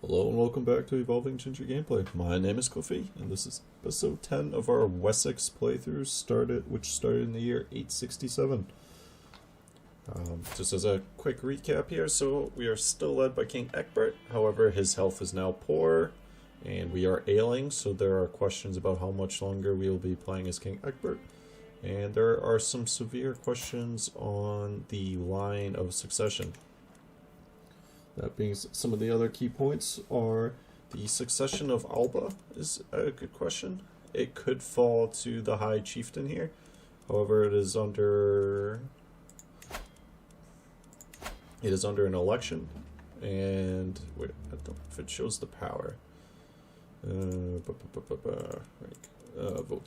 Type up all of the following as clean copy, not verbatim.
Hello and welcome back to Evolving Ginger Gameplay. My name is Cliffy, and this is episode 10 of our Wessex playthrough, which started in the year 867. Just as a quick recap here, so we are still led by King Ecgberht. However, his health is now poor, and we are ailing, so there are questions about how much longer we will be playing as King Ecgberht. And there are some severe questions on the line of succession. That being some of the other key points are the succession of Alba is a good question. It could fall to the High Chieftain here. However, it is under an election, and wait, I don't know if it shows the power. Vote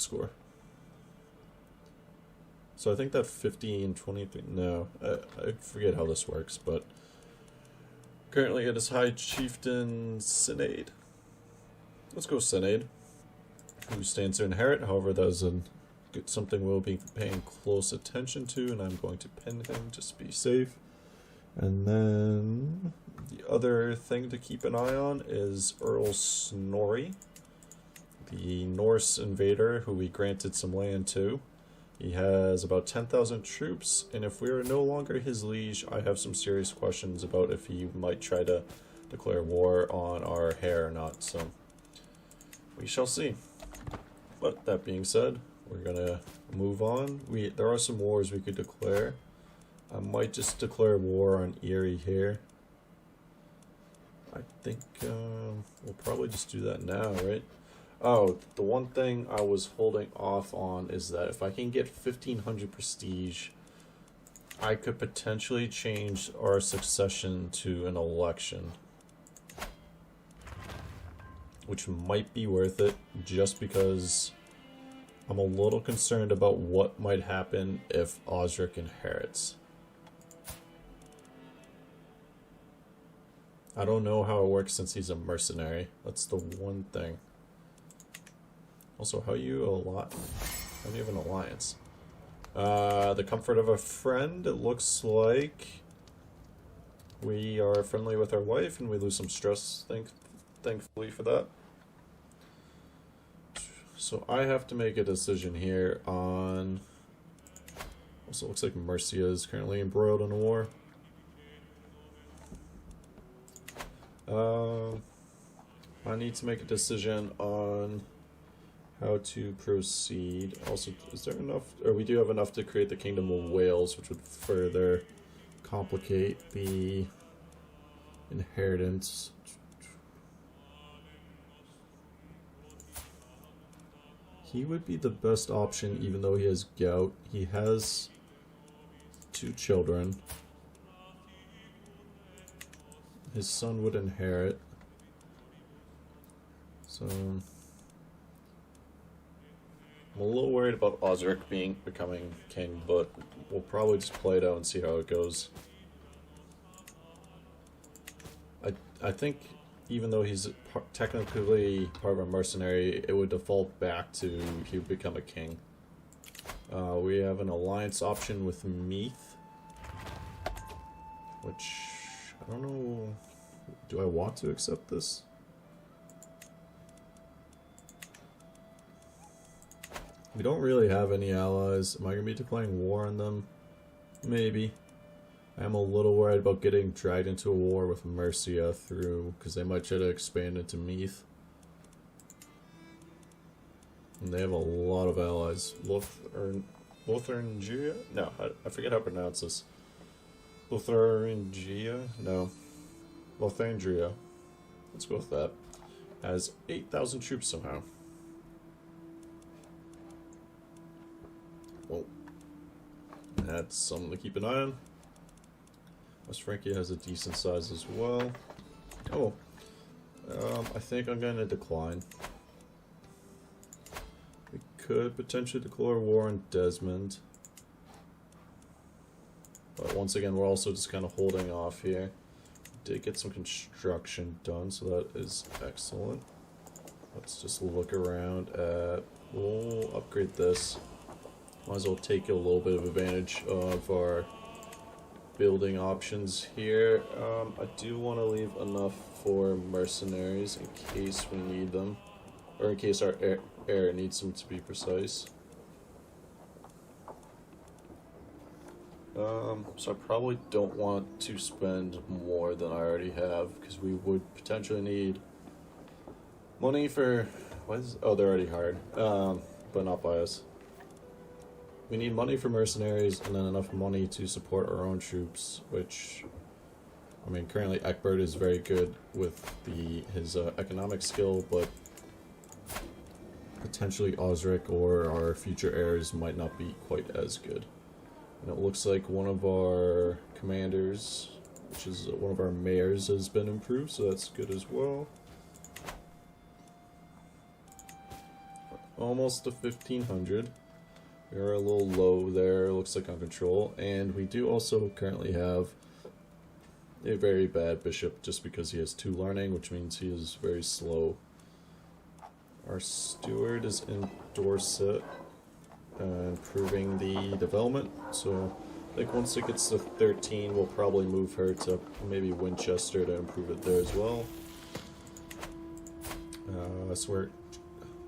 score. So I think that 50 and 23. No, I forget how this works, but. Currently it is High Chieftain Synade. Let's go Synade, who stands to inherit. However, that is something we'll be paying close attention to, and I'm going to pin him just to be safe. And then the other thing to keep an eye on is Earl Snorri, the Norse invader who we granted some land to. He has about 10,000 troops, and if we are no longer his liege, I have some serious questions about if he might try to declare war on our heir or not, so we shall see. But that being said, we're gonna move on. There are some wars we could declare. I might just declare war on Erie here. I think we'll probably just do that now, right? Oh, the one thing I was holding off on is that if I can get 1500 prestige, I could potentially change our succession to an election, which might be worth it just because I'm a little concerned about what might happen if Osric inherits. I don't know how it works since he's a mercenary. That's the one thing. Also, how do you have an alliance? The comfort of a friend. It looks like we are friendly with our wife, and we lose some stress. Thankfully for that. So I have to make a decision here on. Also, looks like Mercia is currently embroiled in a war. I need to make a decision on how to proceed. Also, is there enough, or we do have enough to create the Kingdom of Wales, which would further complicate the inheritance. He would be the best option, even though he has gout. He has 2 children. His son would inherit. So I'm a little worried about Osric becoming king, but we'll probably just play it out and see how it goes. I think even though he's technically part of a mercenary, it would default back to he would become a king. We have an alliance option with Meath, which I don't know. Do I want to accept this? We don't really have any allies. Am I going to be declaring war on them? Maybe. I am a little worried about getting dragged into a war with Mercia because they might try to expand into Meath. And they have a lot of allies. Lotharingia? No, I forget how to pronounce this. Lotharingia? No. Lotharingia. Let's go with that. Has 8,000 troops somehow. Well, that's something to keep an eye on. West Francia has a decent size as well. Oh, I think I'm going to decline. We could potentially declare war on Desmond. But once again, we're also just kind of holding off here. Did get some construction done, so that is excellent. Let's just look around at... We'll upgrade this. Might as well take a little bit of advantage of our building options here. I do want to leave enough for mercenaries in case we need them. Or in case our heir needs them, to be precise. So I probably don't want to spend more than I already have, because we would potentially need money for... Oh, they're already hired. But not by us. We need money for mercenaries, and then enough money to support our own troops, which... I mean, currently Ecgberht is very good with his economic skill, but potentially Osric or our future heirs might not be quite as good. And it looks like one of our commanders, which is one of our mayors, has been improved, so that's good as well. Almost to 1500. We are a little low there, looks like, on control. And we do also currently have a very bad bishop just because he has 2 learning, which means he is very slow. Our steward is in Dorset. Improving the development, so I think once it gets to 13 we'll probably move her to maybe Winchester to improve it there as well. So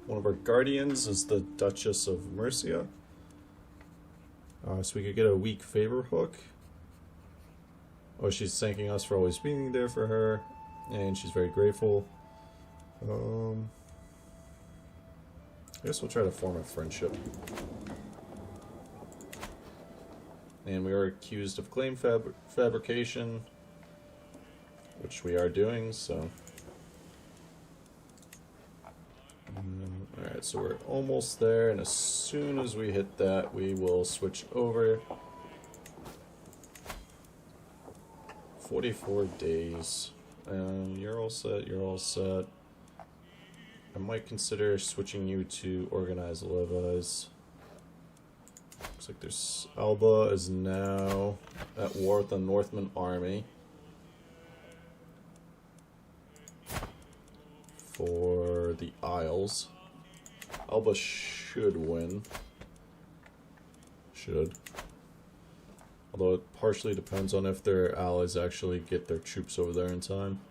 one of our guardians is the Duchess of Mercia, so we could get a weak favor hook. Oh, she's thanking us for always being there for her, and she's very grateful. I guess we'll try to form a friendship. And we are accused of claim fabrication, which we are doing, so... Alright, so we're almost there, and as soon as we hit that, we will switch over. 44 days. You're all set, you're all set. I might consider switching you to Organized Levies. Looks like there's... Alba is now at war with the Northman army for the Isles. Alba should win. Should. Although it partially depends on if their allies actually get their troops over there in time.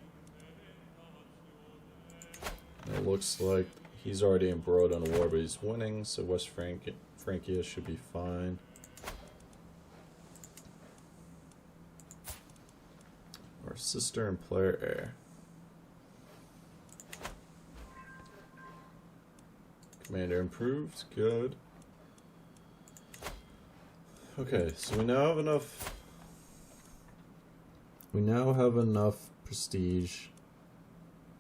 It looks like he's already embroiled in a war, but he's winning, so West Francia should be fine. Our sister and player heir. Commander improved, good. Okay, so we now have enough. We now have enough prestige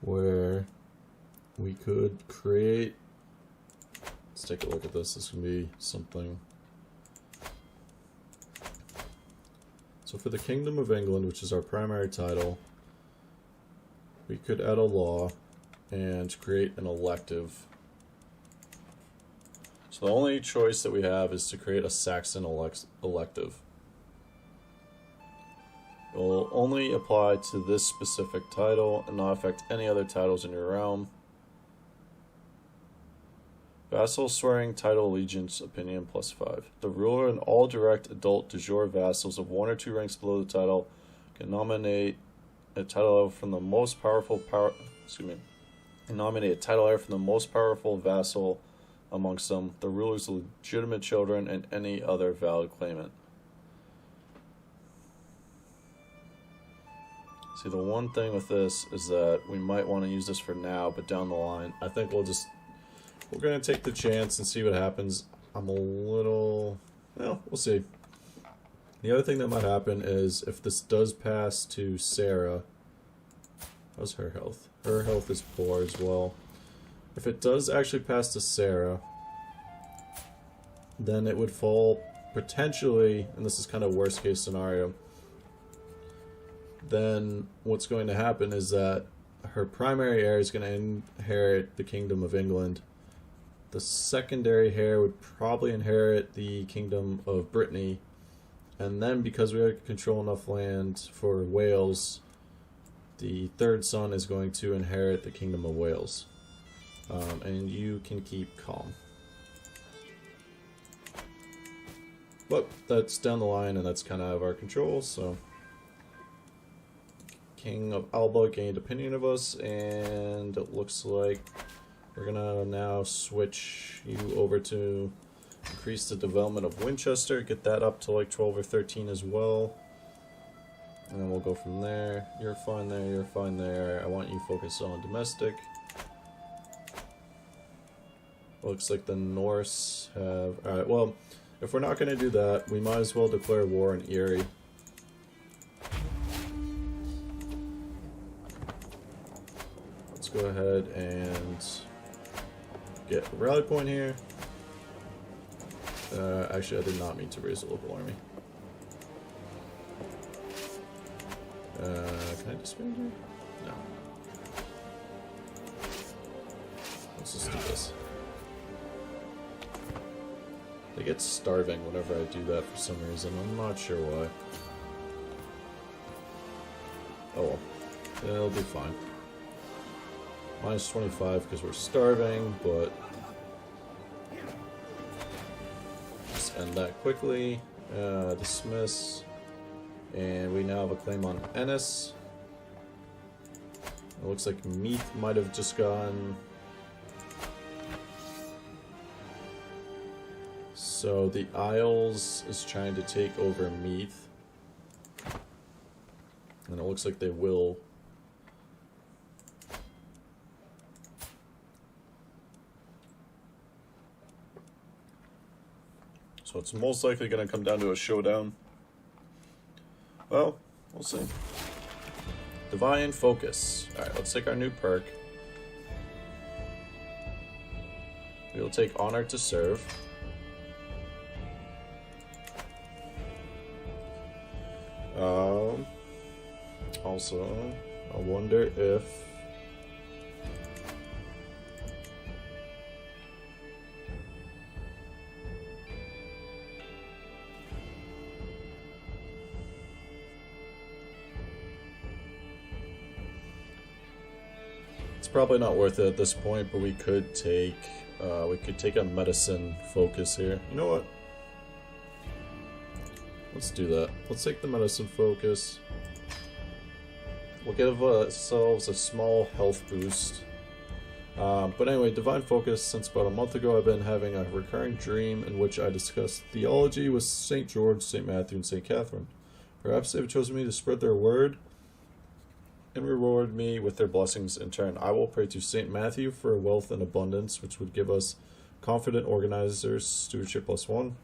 where we could create. Let's take a look at this. This can be something. So for the Kingdom of England, which is our primary title, we could add a law and create an elective. So the only choice that we have is to create a Saxon elective. It will only apply to this specific title and not affect any other titles in your realm. Vassal swearing title allegiance opinion +5. The ruler and all direct adult de jure vassals of 1 or 2 ranks below the title can nominate a title heir from the most powerful nominate a title heir from the most powerful vassal amongst them, the ruler's legitimate children, and any other valid claimant. See, the one thing with this is that we might want to use this for now, but down the line, I think we're going to take the chance and see what happens. I'm a little... well, we'll see. The other thing that might happen is if this does pass to Sarah... how's her health? Her health is poor as well. If it does actually pass to Sarah, then it would fall potentially, and this is kind of worst case scenario, then what's going to happen is that her primary heir is going to inherit the Kingdom of England. The secondary heir would probably inherit the Kingdom of Brittany, and then because we control enough land for Wales, the third son is going to inherit the Kingdom of Wales. And you can keep calm. But that's down the line, and that's kind of out of our control, so... King of Alba gained opinion of us, and it looks like we're gonna now switch you over to increase the development of Winchester, get that up to like 12 or 13 as well. And then we'll go from there. You're fine there, you're fine there. I want you focused on domestic. Looks like the Norse have... Alright, well, if we're not going to do that, we might as well declare war on Erie. Let's go ahead and get a rally point here. Actually, I did not mean to raise a local army. Can I disband here? No. Let's just do this. They get starving whenever I do that for some reason. I'm not sure why. Oh well. It'll be fine. Minus 25 because we're starving, but... Just end that quickly. Dismiss. And we now have a claim on Ennis. It looks like Meath might have just gone... So the Isles is trying to take over Meath. And it looks like they will. So it's most likely going to come down to a showdown. Well, we'll see. Divine Focus. Alright, let's take our new perk. We will take Honor to Serve. Also, I wonder if... It's probably not worth it at this point, but we could take a medicine focus here. You know what? Let's do that. Let's take the medicine focus. We'll give ourselves a small health boost. But anyway, Divine Focus, since about a month ago I've been having a recurring dream in which I discussed theology with St. George, St. Matthew, and St. Catherine. Perhaps they've chosen me to spread their word and reward me with their blessings in turn. I will pray to St. Matthew for wealth and abundance, which would give us confident organizers, stewardship +1.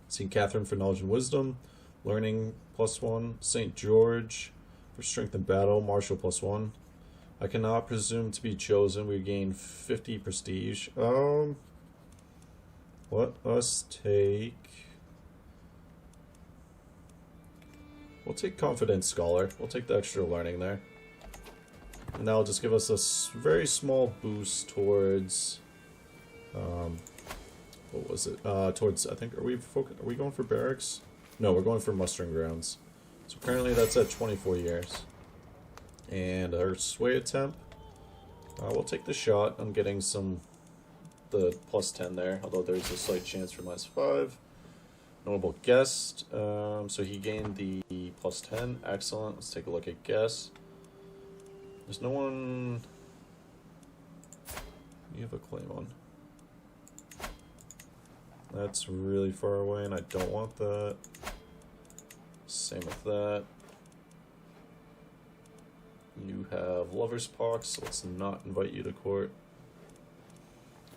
St. Catherine for knowledge and wisdom, learning +1. St. George for strength and battle, martial +1. I cannot presume to be chosen. We gain 50 prestige. Let us take... We'll take confident scholar. We'll take the extra learning there. And that'll just give us a very small boost towards... what was it? Towards, I think, are we going for barracks? No, we're going for mustering grounds. So currently that's at 24 years. And our sway attempt, we'll take the shot on getting the +10 there, although there's a slight chance for -5. Notable guest, so he gained the +10, excellent. Let's take a look at guest. There's no one you have a claim on. That's really far away and I don't want that. Same with that. You have Lover's Pox, so let's not invite you to court.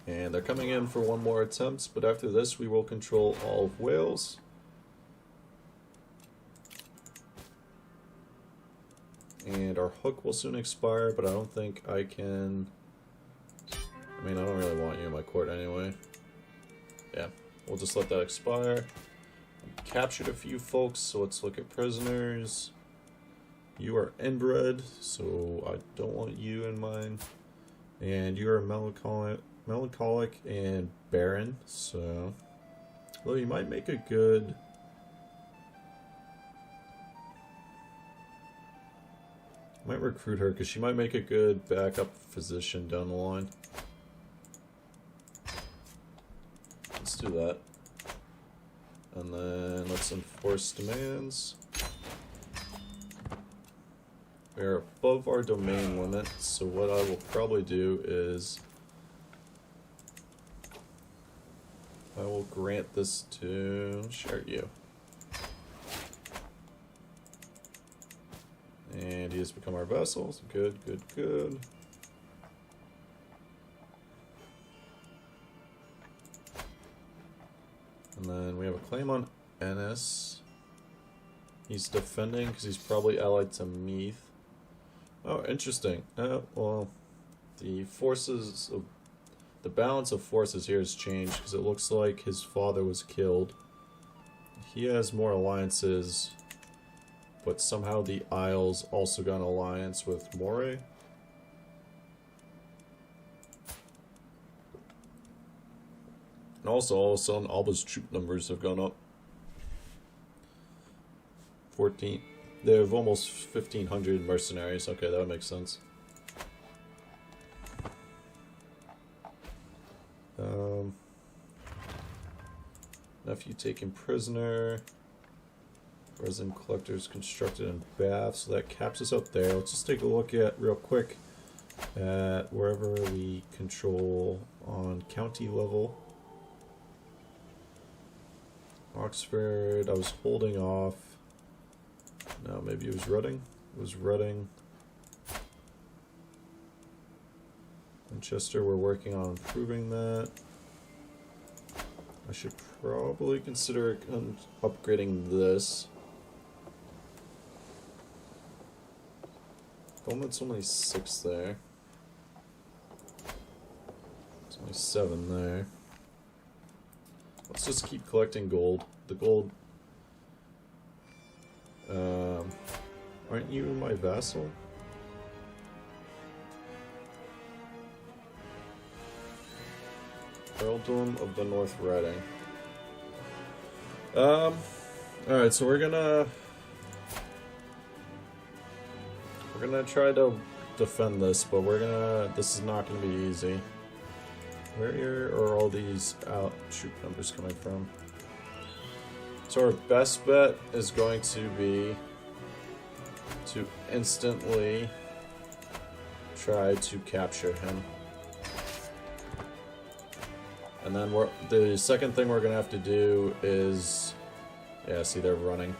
And they're coming in for one more attempt, but after this we will control all of Wales. And our hook will soon expire, but I don't think I can... I mean, I don't really want you in my court anyway. Yeah, we'll just let that expire. Captured a few folks, so let's look at prisoners. You are inbred, so I don't want you in mine. And you are melancholic and barren, so... Well, you might make a good... Might recruit her, because she might make a good backup physician down the line. Let's do that. And then let's enforce demands. We're above our domain limit, so what I will probably do is I will grant this to share you. And he has become our vassal. So good, good, good. And then we have a claim on Ennis. He's defending because he's probably allied to Meath. Oh, interesting. Well, the forces of the balance of forces here has changed because it looks like his father was killed. He has more alliances, but somehow the Isles also got an alliance with Moray. And also, all of a sudden, Alba's troop numbers have gone up. 14. They have almost 1,500 mercenaries. Okay, that would make sense. Nephew taken prisoner. Resin collectors constructed in Bath. So that caps us out there. Let's just take a look at, real quick, at wherever we control on county level. Oxford, I was holding off. No, maybe it was Reading. It was Reading. Manchester, we're working on improving that. I should probably consider upgrading this. Bowman's only 6 there. There's only 7 there. Let's just keep collecting gold. The gold... aren't you my vassal? Earldom of the North Riding. Alright, so we're gonna try to defend this, but this is not gonna be easy. Where are all these troop numbers coming from? So our best bet is going to be to instantly try to capture him. And then the second thing we're going to have to do is... Yeah, see, they're running.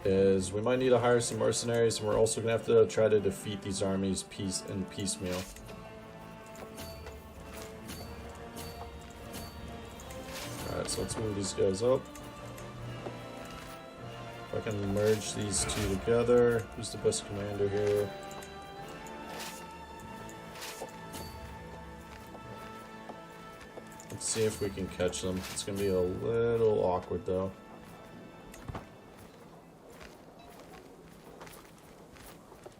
Is we might need to hire some mercenaries, and we're also going to have to try to defeat these armies piecemeal. Alright, so let's move these guys up. If I can merge these two together. Who's the best commander here? Let's see if we can catch them. It's going to be a little awkward, though.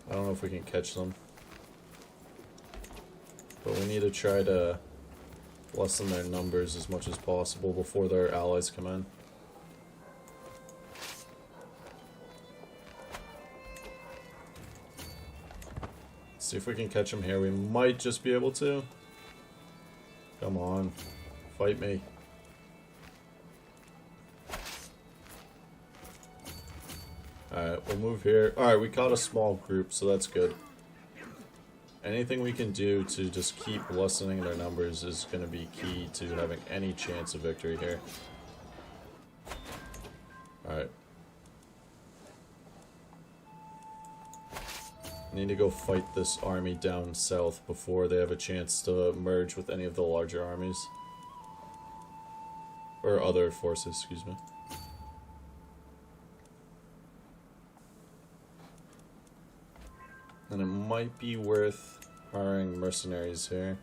I don't know if we can catch them. But we need to try to lessen their numbers as much as possible before their allies come in. Let's see if we can catch them here. We might just be able to. Come on. Fight me. Alright, we'll move here. Alright, we caught a small group, so that's good. Anything we can do to just keep lessening their numbers is going to be key to having any chance of victory here. Alright. Need to go fight this army down south before they have a chance to merge with any of the larger armies. Or other forces, excuse me. And it might be worth hiring mercenaries here.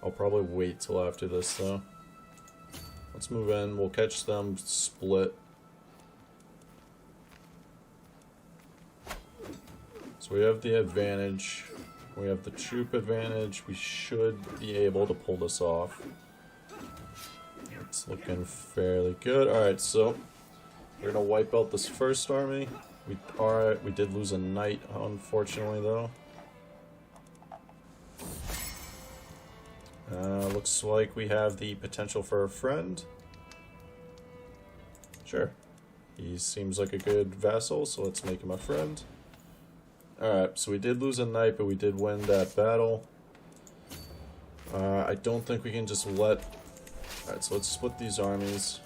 I'll probably wait till after this, though. Let's move in. We'll catch them split. So we have the advantage. We have the troop advantage. We should be able to pull this off. It's looking fairly good. Alright, so we're going to wipe out this first army. We did lose a knight, unfortunately, though. Looks like we have the potential for a friend. Sure. He seems like a good vassal, so let's make him a friend. Alright, so we did lose a knight, but we did win that battle. I don't think we can just let... Alright, so let's split these armies.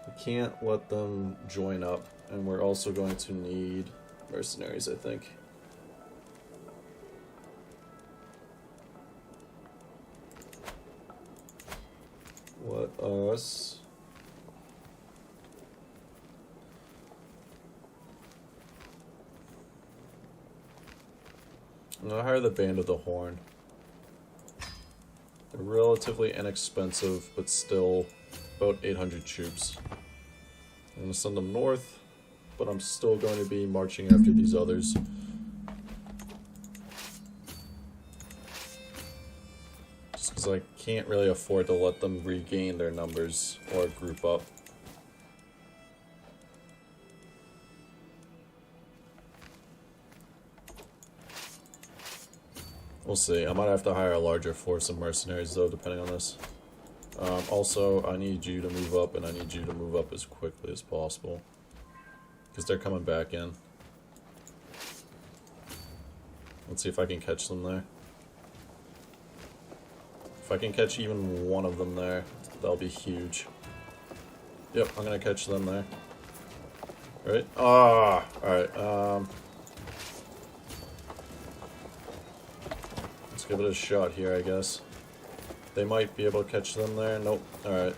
We can't let them join up, and we're also going to need mercenaries, I think. Let us... I'm gonna hire the Band of the Horn. They're relatively inexpensive, but still about 800 troops. I'm gonna send them north, but I'm still going to be marching after these others. Just because I can't really afford to let them regain their numbers or group up. We'll see. I might have to hire a larger force of mercenaries, though, depending on this. Also, I need you to move up, and I need you to move up as quickly as possible. Because they're coming back in. Let's see if I can catch them there. If I can catch even one of them there, that'll be huge. Yep, I'm gonna catch them there. Alright? Ah! Alright, give it a shot here, I guess. They might be able to catch them there. Nope. Alright.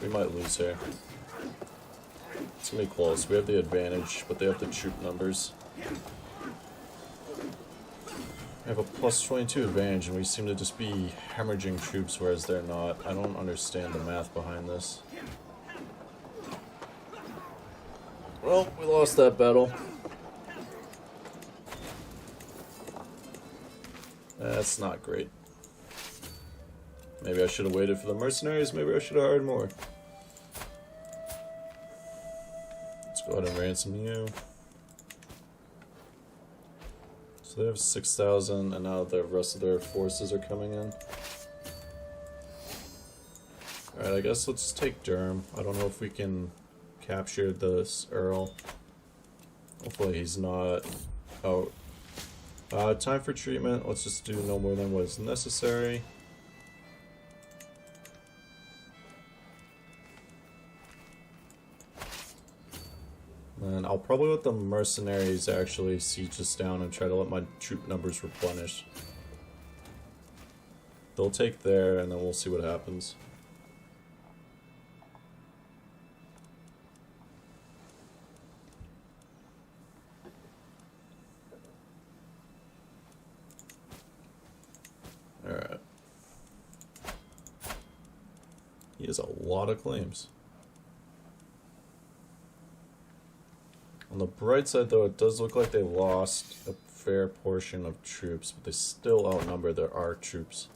We might lose here. It's gonna be close. We have the advantage, but they have the troop numbers. We have a plus 22 advantage, and we seem to just be hemorrhaging troops, whereas they're not. I don't understand the math behind this. Well, we lost that battle. That's not great. Maybe I should have waited for the mercenaries. Maybe I should have hired more. Let's go ahead and ransom you. So they have 6,000, and now the rest of their forces are coming in. Alright, I guess let's take Durham. I don't know if we can capture this Earl. Hopefully he's not out. Time for treatment. Let's just do no more than what is necessary. And I'll probably let the mercenaries actually siege us down and try to let my troop numbers replenish. They'll take there, and then we'll see what happens. Alright. He has a lot of claims. On the bright side, though, it does look like they lost a fair portion of troops, but they still outnumber our troops.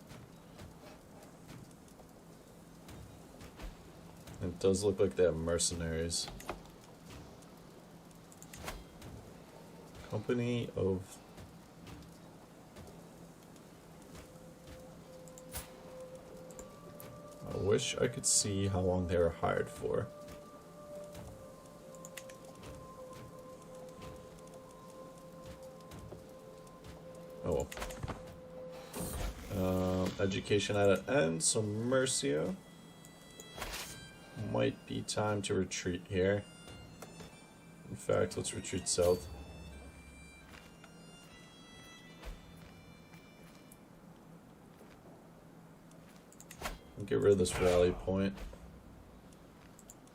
It does look like they have mercenaries. Company of... I wish I could see how long they were hired for. Oh well. Education at an end, so Mercia. Might be time to retreat here. In fact, let's retreat south. Get rid of this rally point.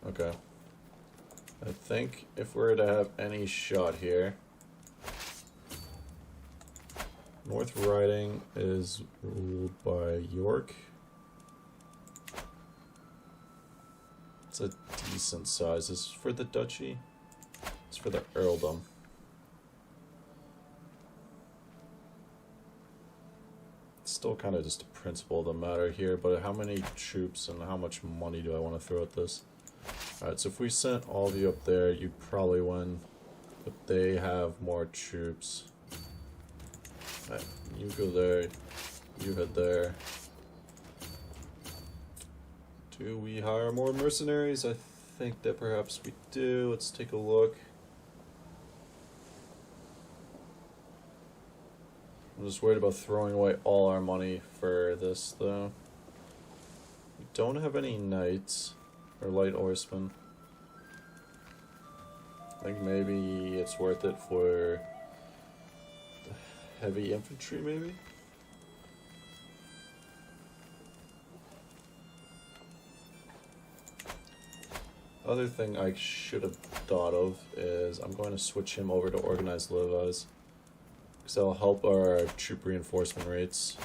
Okay. I think if we're to have any shot here, North Riding is ruled by York. It's a decent size. Is this for the duchy? It's for the earldom. It's still kind of just a principle of the matter here, but how many troops and how much money do I want to throw at this? Alright, so if we sent all of you up there, you'd probably win, but they have more troops. Alright, you go there. You head there. Do we hire more mercenaries? I think that perhaps we do. Let's take a look. I'm just worried about throwing away all our money for this, though. We don't have any knights or light horsemen. I think maybe it's worth it for the heavy infantry, maybe? Other thing I should have thought of is I'm going to switch him over to organized Levi's, because that'll help our troop reinforcement rates.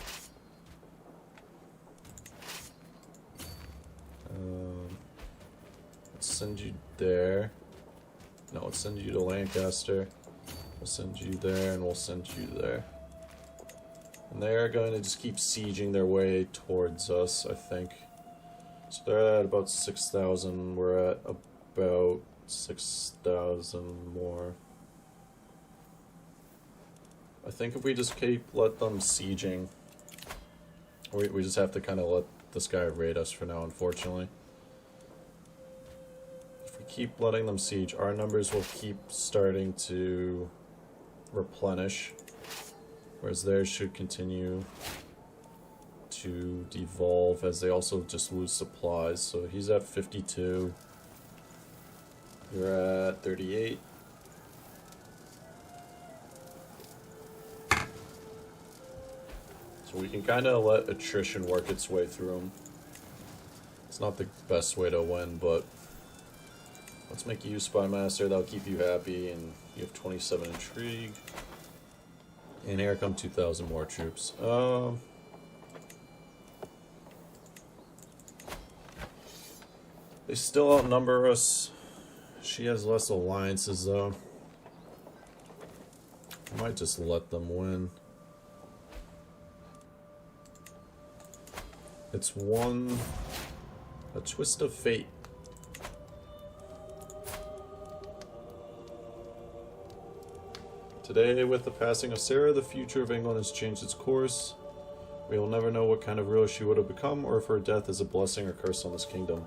Let's send you there. No, let's send you to Lancaster. We'll send you there, and we'll send you there. And they're going to just keep sieging their way towards us, I think. So they're at about 6,000. We're at about 6,000 more. I think if we just let them sieging, we just have to kind of let this guy raid us for now, unfortunately. If we keep letting them siege, our numbers will keep starting to replenish, whereas theirs should continue to devolve as they also just lose supplies. So he's at 52. You're at 38. So we can kind of let attrition work its way through them. It's not the best way to win, but let's make you Spy Master. That'll keep you happy, and you have 27 intrigue. And here come 2,000 more troops. They still outnumber us. She has less alliances, though. I might just let them win. It's a twist of fate. Today, with the passing of Sarah, the future of England has changed its course. We will never know what kind of ruler she would have become, or if her death is a blessing or curse on this kingdom.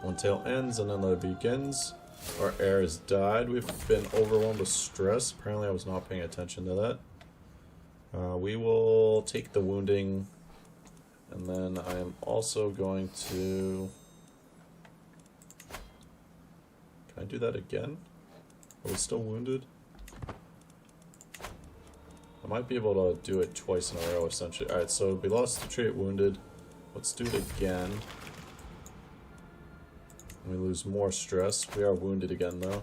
One tale ends, and another begins. Our heir has died. We've been overwhelmed with stress. Apparently I was not paying attention to that. We will take the wounding, and then I am also going to... Can I do that again? Are we still wounded? I might be able to do it twice in a row, essentially. Alright, so we lost the trait wounded. Let's do it again. We lose more stress. We are wounded again, though.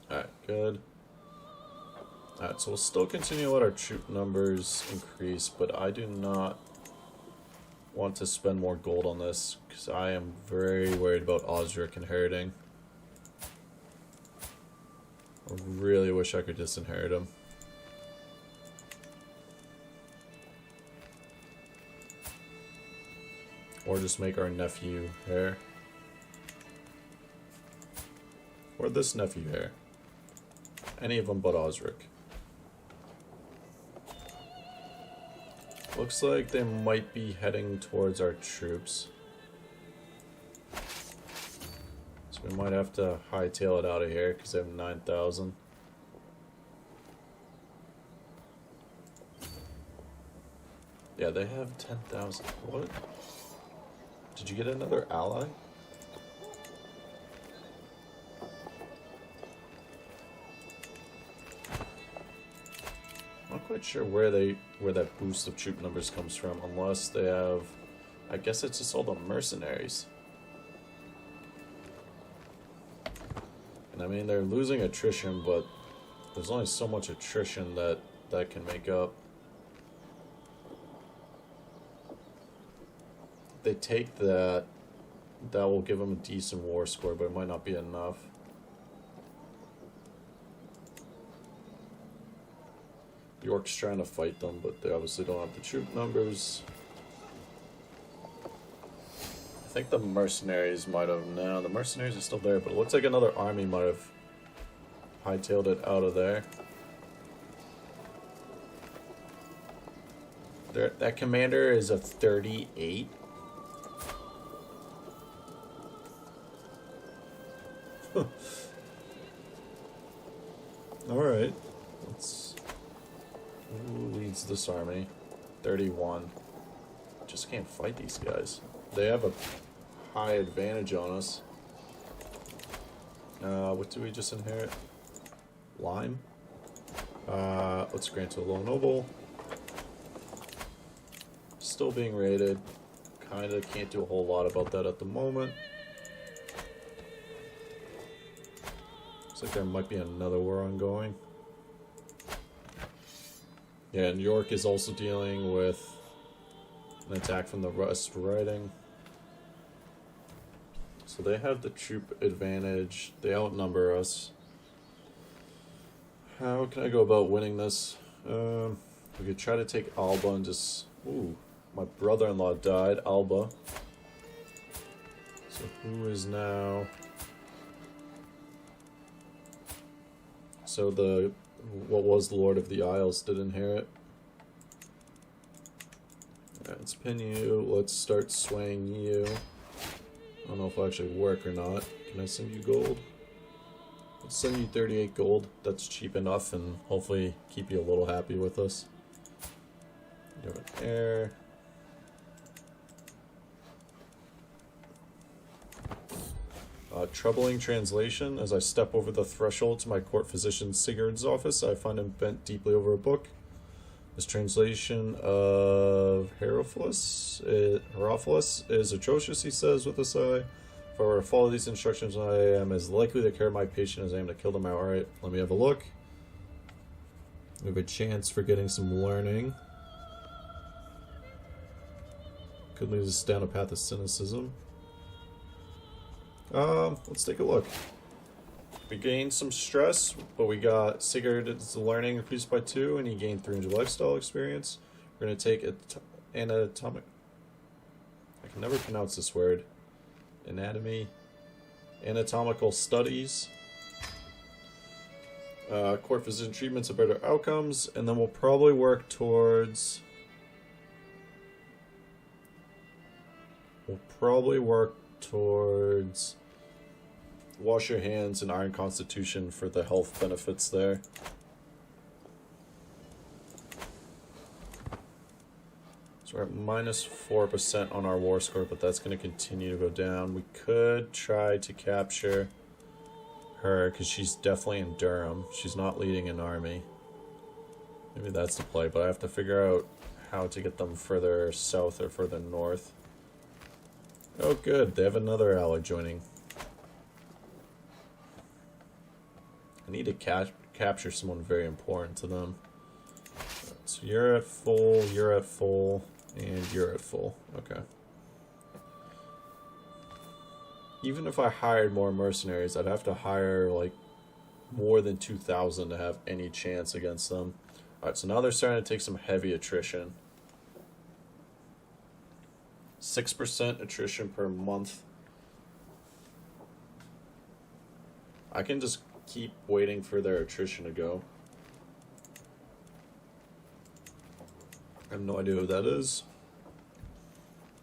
Alright, good. Alright, so we'll still continue to let our troop numbers increase, but I do not want to spend more gold on this, because I am very worried about Osric inheriting. I really wish I could disinherit him. Or just make our nephew heir. Or this nephew heir. Any of them but Osric. Looks like they might be heading towards our troops. So we might have to hightail it out of here because they have 9,000. Yeah, they have 10,000. What? Did you get another ally? I'm not quite sure where that boost of troop numbers comes from, unless they have... I guess it's just all the mercenaries. And I mean, they're losing attrition, but there's only so much attrition that can make up. If they take that, that will give them a decent war score, but it might not be enough. York's trying to fight them, but they obviously don't have the troop numbers. I think the mercenaries might have... No, the mercenaries are still there, but it looks like another army might have hightailed it out of there. That commander is a 38. Huh. Alright. Who leads this army? 31. Just can't fight these guys. They have a high advantage on us. What do we just inherit? Lime? Let's grant to a low noble. Still being raided. Kinda can't do a whole lot about that at the moment. Looks like there might be another war ongoing. Yeah, and York is also dealing with an attack from the West Riding. So they have the troop advantage. They outnumber us. How can I go about winning this? We could try to take Alba and just... Ooh, my brother-in-law died, Alba. So who is now... So what was the Lord of the Isles did inherit. Alright, let's pin you. Let's start swaying you. I don't know if it'll actually work or not. Can I send you gold? Let's send you 38 gold. That's cheap enough and hopefully keep you a little happy with us. You have an heir. Troubling translation. As I step over the threshold to my court physician Sigurd's office, I find him bent deeply over a book. His translation of Herophilus is atrocious, he says with a sigh. If I were to follow these instructions, I am as likely to care my patient as I am to kill them outright. Let me have a look. We have a chance for getting some learning. Could lead us down a path of cynicism. Let's take a look. We gained some stress, but we got Sigurd's learning increased by 2, and he gained 300 lifestyle experience. We're going to take anatomic... I can never pronounce this word. Anatomical studies. Court physician treatments of better outcomes, and then we'll probably work towards... Wash your hands and Iron Constitution for the health benefits there. So we're at minus 4% on our war score, but that's going to continue to go down. We could try to capture her, because she's definitely in Durham. She's not leading an army. Maybe that's the play, but I have to figure out how to get them further south or further north. Oh good, they have another ally joining. I need to capture someone very important to them. So you're at full, and you're at full. Okay. Even if I hired more mercenaries, I'd have to hire like more than 2,000 to have any chance against them. Alright, so now they're starting to take some heavy attrition. 6% attrition per month. I can just keep waiting for their attrition to go. I have no idea who that is.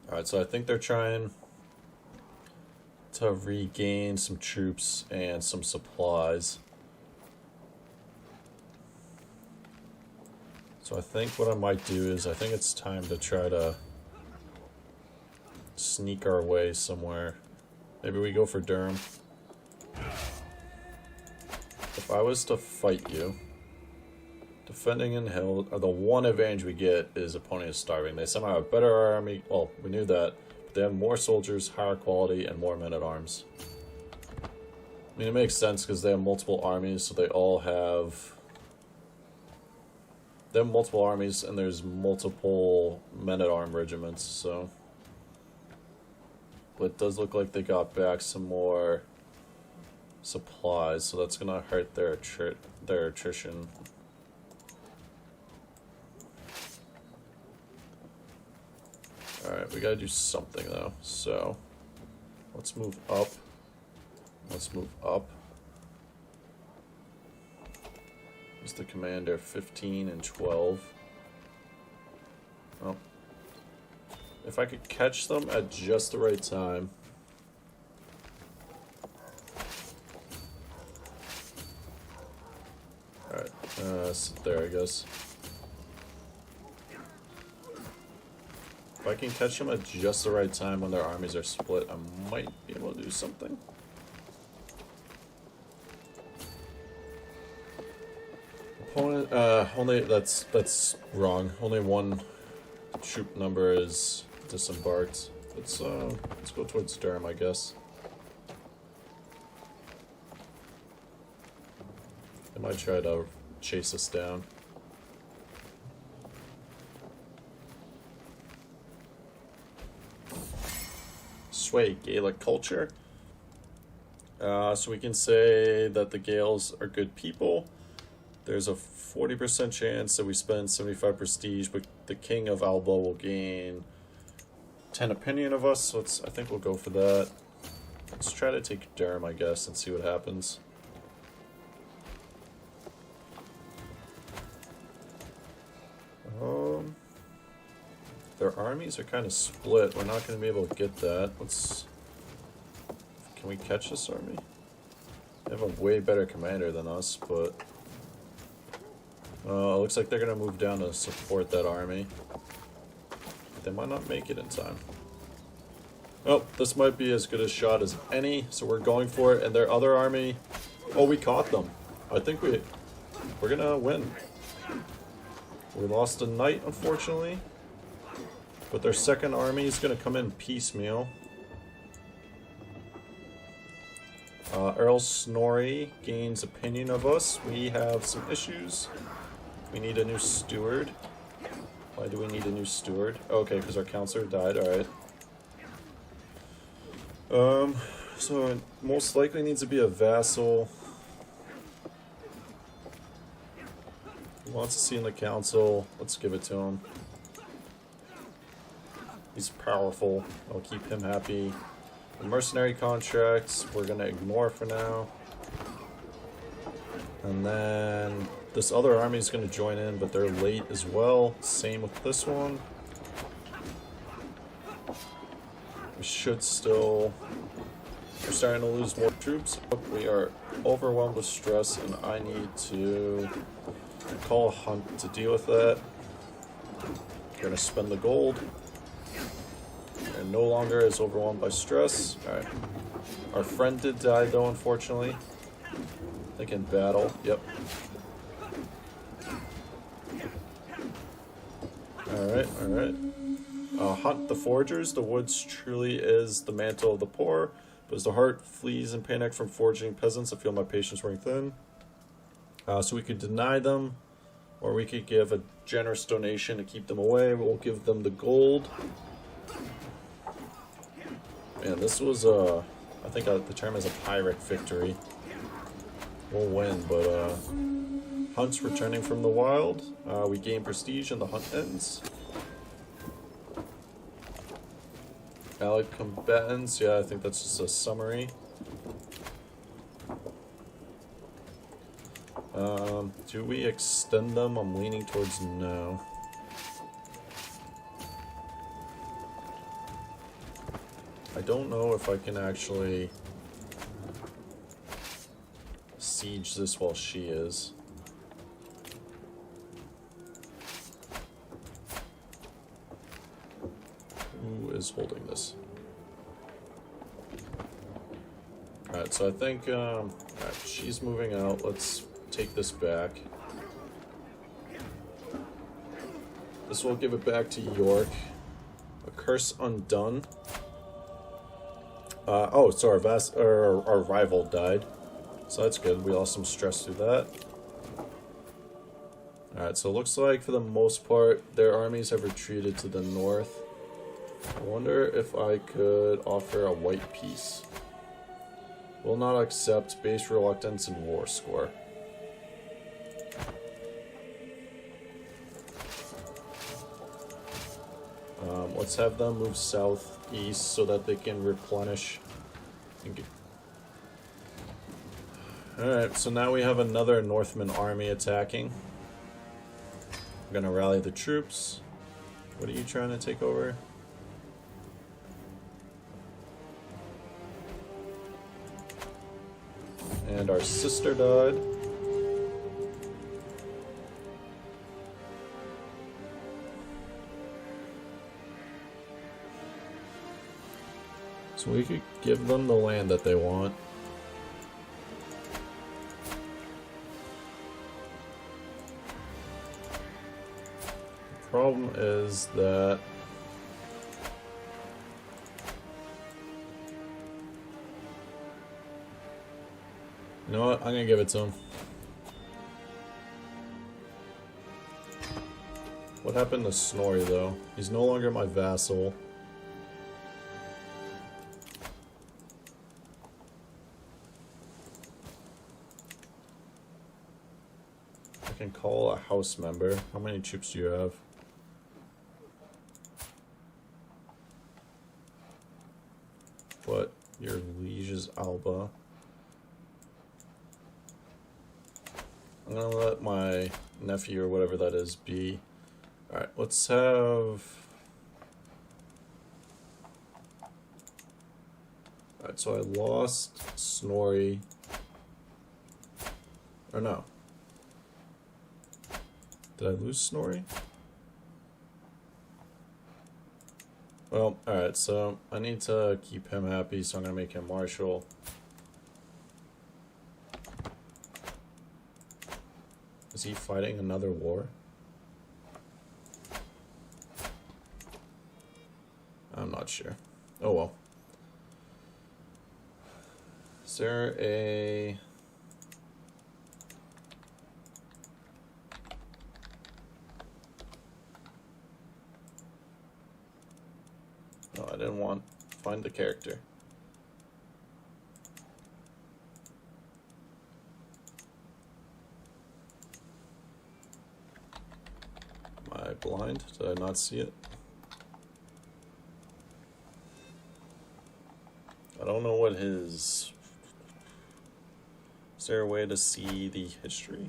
Alright, so I think they're trying to regain some troops and some supplies. So I think what I might do is I think it's time to try to sneak our way somewhere. Maybe we go for Durham. If I was to fight you, defending in hill, or the one advantage we get is opponent is starving. They somehow have a better army. Well, we knew that. But they have more soldiers, higher quality, and more men-at-arms. I mean, it makes sense because they have multiple armies, so they all have... They have multiple armies, and there's multiple men-at-arm regiments, so... But it does look like they got back some more supplies, so that's gonna hurt their attrition. Alright, we gotta do something though, so let's move up. Let's move up. Who's the commander? 15 and 12. Well, if I could catch them at just the right time. Alright, sit there, I guess. If I can catch them at just the right time when their armies are split, I might be able to do something. Opponent, only, that's wrong. Only one troop number is disembarked. Let's go towards Durham, I guess. I might try to chase us down. Sway Gaelic culture. So we can say that the Gaels are good people. There's a 40% chance that we spend 75 prestige, but the King of Alba will gain 10 opinion of us, so I think we'll go for that. Let's try to take Durham, I guess, and see what happens. Their armies are kind of split. We're not going to be able to get that. Can we catch this army? They have a way better commander than us, but looks like they're going to move down to support that army. They might not make it in time. Oh, this might be as good a shot as any, so we're going for it. And their other army, oh, we caught them. I think we're going to win. We lost a knight, unfortunately. But their second army is going to come in piecemeal. Earl Snorri gains opinion of us. We have some issues. We need a new steward. Why do we need a new steward? Okay, because our counselor died. Alright. So it most likely needs to be a vassal. He wants to see in the council. Let's give it to him. He's powerful. I'll keep him happy. The mercenary contracts, we're going to ignore for now. And then this other army is going to join in, but they're late as well. Same with this one. We should still... We're starting to lose more troops. We are overwhelmed with stress, and I need to call a hunt to deal with that. We're going to spend the gold. We're no longer as overwhelmed by stress. Alright. Our friend did die, though, unfortunately. I think in battle. Yep. Alright, alright. Hunt the forgers. The woods truly is the mantle of the poor. But as the heart flees in panic from foraging peasants, I feel my patience wearing thin. So we could deny them, or we could give a generous donation to keep them away. We'll give them the gold. Man, this was I think the term is a Pyrrhic victory. We'll win, but Hunt's returning from the wild. We gain prestige and the hunt ends. Allied combatants, yeah, I think that's just a summary. Do we extend them? I'm leaning towards no. I don't know if I can actually siege this while she is. Who is holding this? Alright, so I think alright, she's moving out. Let's take this back. This will give it back to York. A curse undone. Oh, so our rival died. So that's good. We lost some stress through that. Alright, so it looks like for the most part, their armies have retreated to the north. I wonder if I could offer a white peace. Will not accept base reluctance and war score. Let's have them move southeast so that they can replenish. Alright, so now we have another Northman army attacking. I'm gonna rally the troops. What are you trying to take over? And our sister died. So we could give them the land that they want. The problem is that you know what? I'm gonna give it to him. What happened to Snorri though? He's no longer my vassal. I can call a house member. How many troops do you have? What? Your liege is Alba. I'm gonna let my nephew or whatever that is be. Alright, let's have... Alright, so I lost Snorri. Or no. Did I lose Snorri? Well, alright, so I need to keep him happy, so I'm gonna make him marshal. Is he fighting another war? I'm not sure. Oh well. Is there a... No, I didn't want... Find the character. Am I blind? Did I not see it? I don't know what his... Is there a way to see the history?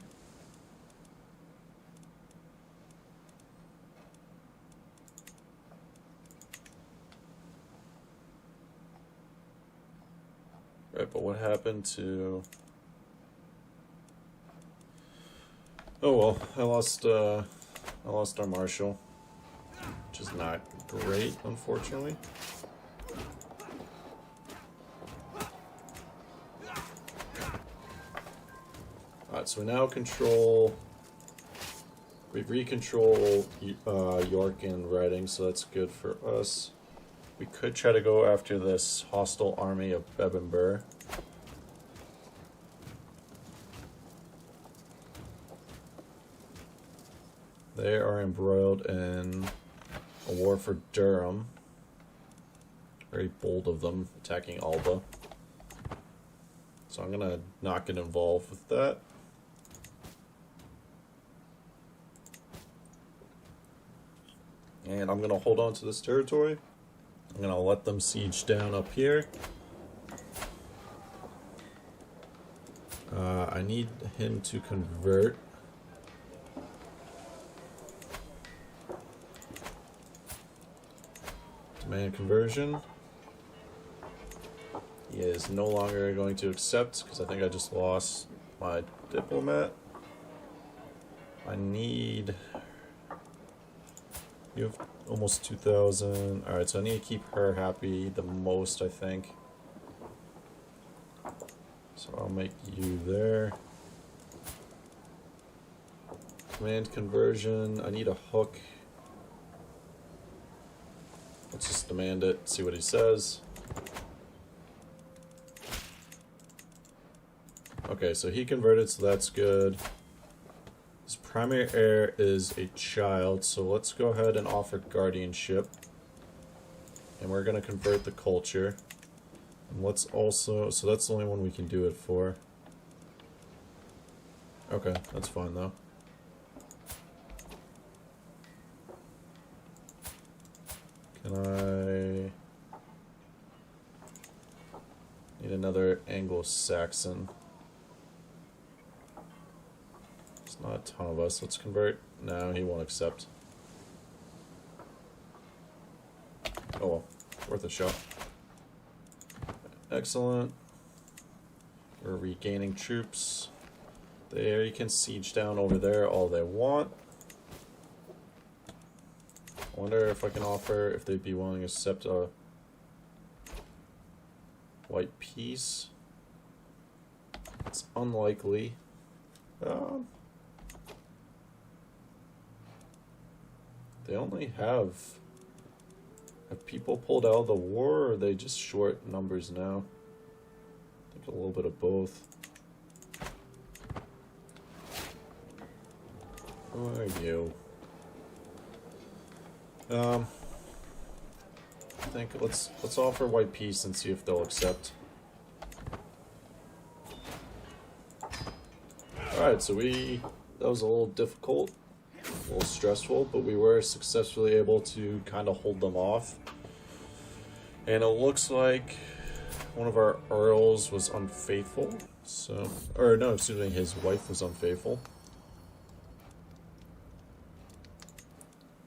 Right, but what happened to... Oh well, I lost our marshal, which is not great, unfortunately. Alright, so we now control... We re-control York and Reading, so that's good for us. We could try to go after this hostile army of Ecgberht. They are embroiled in a war for Durham. Very bold of them, attacking Alba. So I'm gonna not get involved with that. And I'm gonna hold on to this territory. I'm gonna let them siege down up here. I need him to convert. Demand conversion. He is no longer going to accept because I think I just lost my diplomat. I need... You have almost 2,000. Alright, so I need to keep her happy the most, I think. So I'll make you there. Command conversion. I need a hook. Let's just demand it, see what he says. Okay, so he converted, so that's good. His primary heir is a child, so let's go ahead and offer guardianship. And we're going to convert the culture. And let's also... So that's the only one we can do it for. Okay, that's fine though. Can I... Need another Anglo-Saxon. Not a ton of us. Let's convert. No, he won't accept. Oh well, worth a shot. Excellent. We're regaining troops. There, you can siege down over there all they want. I wonder if I can offer, if they'd be willing to accept a white peace. It's unlikely. They only have people pulled out of the war, or are they just short numbers now? I think a little bit of both. Who are you? I think let's offer white peace and see if they'll accept. Alright, so that was a little difficult, a little stressful, but we were successfully able to kind of hold them off. And it looks like one of our earls was unfaithful, so, or no, excuse me, his wife was unfaithful.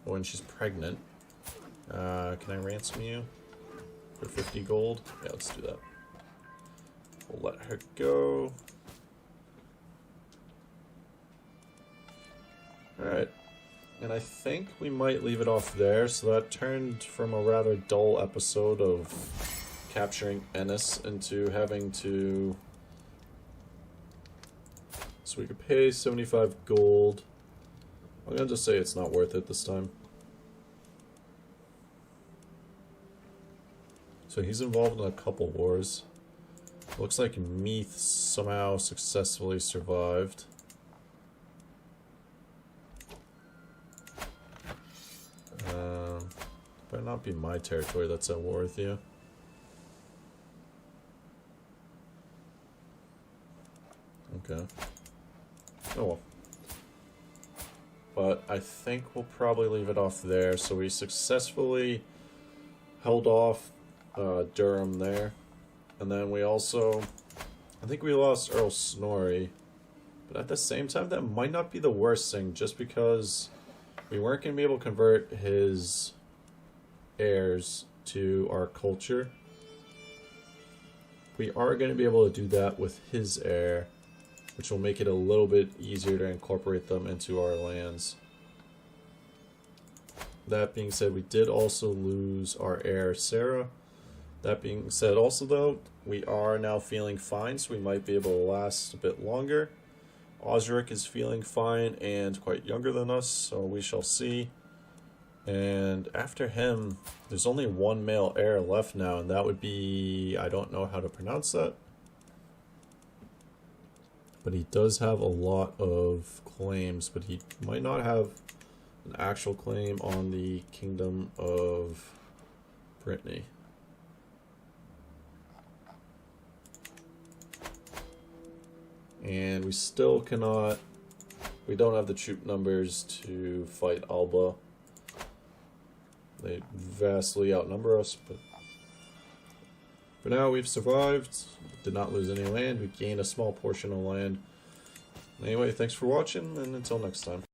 When she's pregnant. Can I ransom you for 50 gold? Yeah, let's do that. We'll let her go. Alright. And I think we might leave it off there. So that turned from a rather dull episode of capturing Ennis into having to... So we could pay 75 gold. I'm gonna just say it's not worth it this time. So he's involved in a couple wars. Looks like Meath somehow successfully survived. Better not be my territory that's at war with you. Okay. Oh well. But I think we'll probably leave it off there. So we successfully held off Durham there. And then we also... I think we lost Earl Snorri. But at the same time, that might not be the worst thing. Just because we weren't going to be able to convert his heirs to our culture. We are going to be able to do that with his heir, which will make it a little bit easier to incorporate them into our lands. That being said, we did also lose our heir, Sarah. That being said also, though, we are now feeling fine, so we might be able to last a bit longer. Osric is feeling fine and quite younger than us, so we shall see. And after him, there's only one male heir left now, and that would be... I don't know how to pronounce that. But he does have a lot of claims, but he might not have an actual claim on the Kingdom of Brittany. And we still cannot... We don't have the troop numbers to fight Alba. They vastly outnumber us, but... For now, we've survived. Did not lose any land. We gained a small portion of land. Anyway, thanks for watching, and until next time.